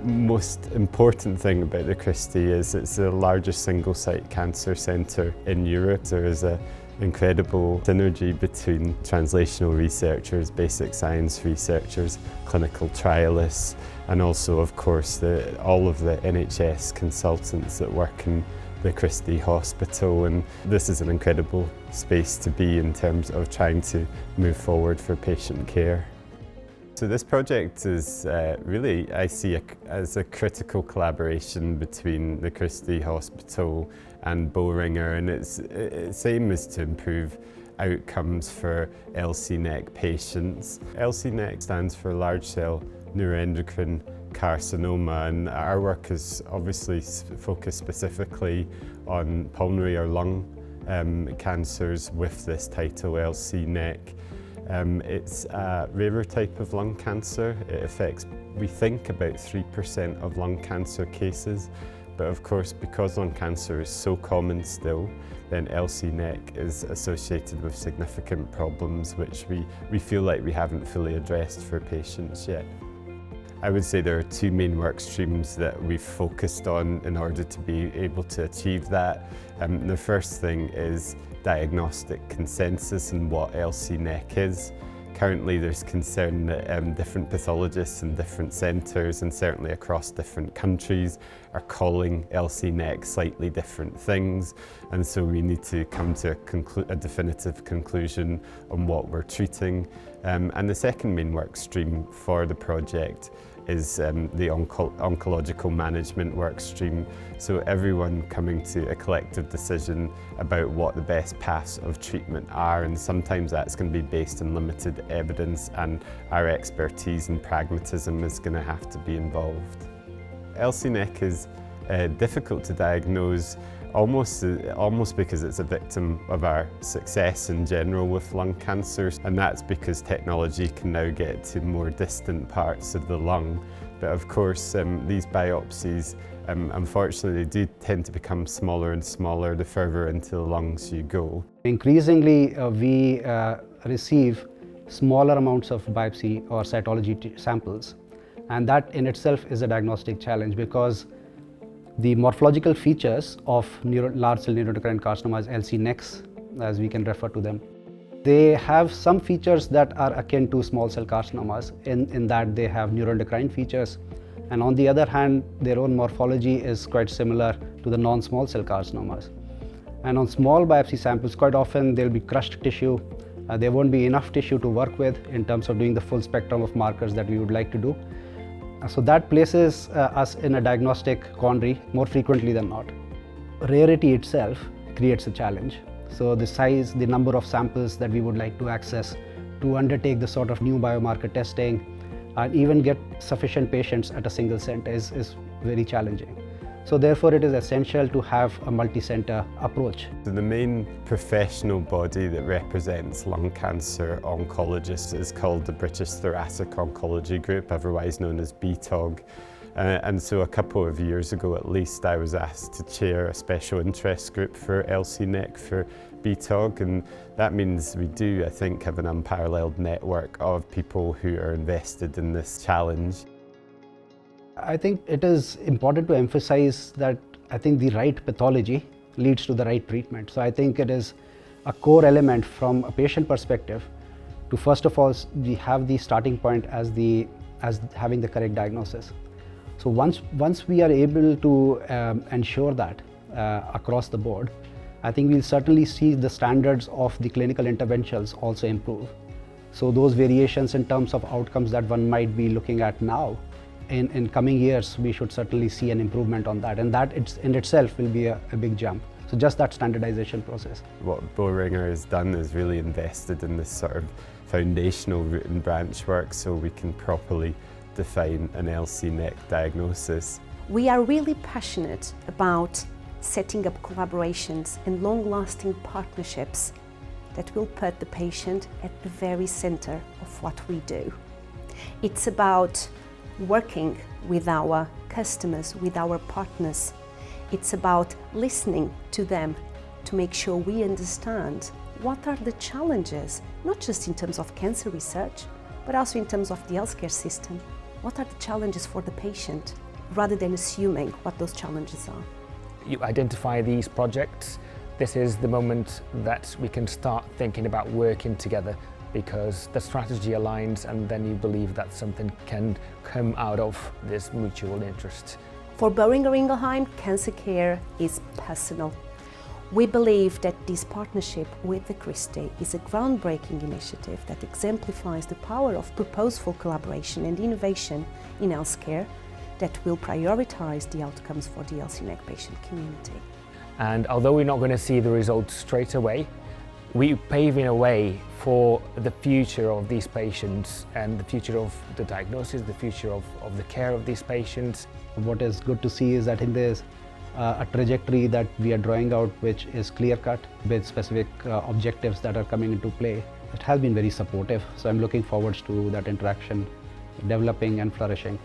most important thing about the Christie is it's the largest single-site cancer centre in Europe. There is an incredible synergy between translational researchers, basic science researchers, clinical trialists, and also, of course, all of the NHS consultants that work in the Christie Hospital. And this is an incredible space to be in terms of trying to move forward for patient care. So this project is really, I see as a critical collaboration between the Christie Hospital and Boehringer, and its aim is to improve outcomes for L-LCNEC patients. L-LCNEC stands for Large Cell Neuroendocrine carcinoma, and our work is obviously focused specifically on pulmonary or lung cancers with this title, L-LCNEC. It's a rarer type of lung cancer. It affects, we think, about 3% of lung cancer cases. But of course, because lung cancer is so common still, then L-LCNEC is associated with significant problems which we feel like we haven't fully addressed for patients yet. I would say there are two main work streams that we've focused on in order to be able to achieve that. The first thing is diagnostic consensus and what L-LCNEC is. Currently there's concern that different pathologists in different centres and certainly across different countries are calling L-LCNEC slightly different things, and so we need to come to a definitive conclusion on what we're treating. And the second main work stream for the project is the oncological management work stream. So everyone coming to a collective decision about what the best paths of treatment are, and sometimes that's going to be based on limited evidence, and our expertise and pragmatism is going to have to be involved. L-LCNEC is difficult to diagnose almost because it's a victim of our success in general with lung cancers, and that's because technology can now get to more distant parts of the lung. But of course these biopsies unfortunately do tend to become smaller and smaller the further into the lungs you go. Increasingly we receive smaller amounts of biopsy or cytology samples, and that in itself is a diagnostic challenge because the morphological features of large cell neuroendocrine carcinomas, L-LCNECs, as we can refer to them, they have some features that are akin to small cell carcinomas in that they have neuroendocrine features, and on the other hand, their own morphology is quite similar to the non-small cell carcinomas. And on small biopsy samples, quite often there will be crushed tissue. There won't be enough tissue to work with in terms of doing the full spectrum of markers that we would like to do. So that places us in a diagnostic quandary more frequently than not. Rarity itself creates a challenge. So the size, the number of samples that we would like to access to undertake the sort of new biomarker testing and even get sufficient patients at a single center is very challenging. So therefore it is essential to have a multi-center approach. So the main professional body that represents lung cancer oncologists is called the British Thoracic Oncology Group, otherwise known as BTOG. And so a couple of years ago at least, I was asked to chair a special interest group for L-LCNEC for BTOG, and that means we do, I think, have an unparalleled network of people who are invested in this challenge. I think it is important to emphasize that I think the right pathology leads to the right treatment. So I think it is a core element from a patient perspective to first of all we have the starting point as having the correct diagnosis. So once we are able to ensure that across the board, I think we'll certainly see the standards of the clinical interventions also improve. So those variations in terms of outcomes that one might be looking at now, in coming years, we should certainly see an improvement on that, and that in itself will be a big jump. So just that standardization process. What Boehringer has done is really invested in this sort of foundational root and branch work so we can properly define an L-LCNEC diagnosis. We are really passionate about setting up collaborations and long-lasting partnerships that will put the patient at the very center of what we do. It's about working with our customers, with our partners. It's about listening to them to make sure we understand what are the challenges, not just in terms of cancer research, but also in terms of the healthcare system. What are the challenges for the patient? rather than assuming what those challenges are. You identify these projects. This is the moment that we can start thinking about working together, because the strategy aligns and then you believe that something can come out of this mutual interest. For Boehringer Ingelheim, cancer care is personal. We believe that this partnership with the Christie is a groundbreaking initiative that exemplifies the power of purposeful collaboration and innovation in healthcare that will prioritise the outcomes for the L-LCNEC patient community. And although we're not going to see the results straight away, we're paving a way for the future of these patients and the future of the diagnosis, the future of the care of these patients. What is good to see is that there's a trajectory that we are drawing out which is clear-cut with specific objectives that are coming into play. It has been very supportive, so I'm looking forward to that interaction developing and flourishing.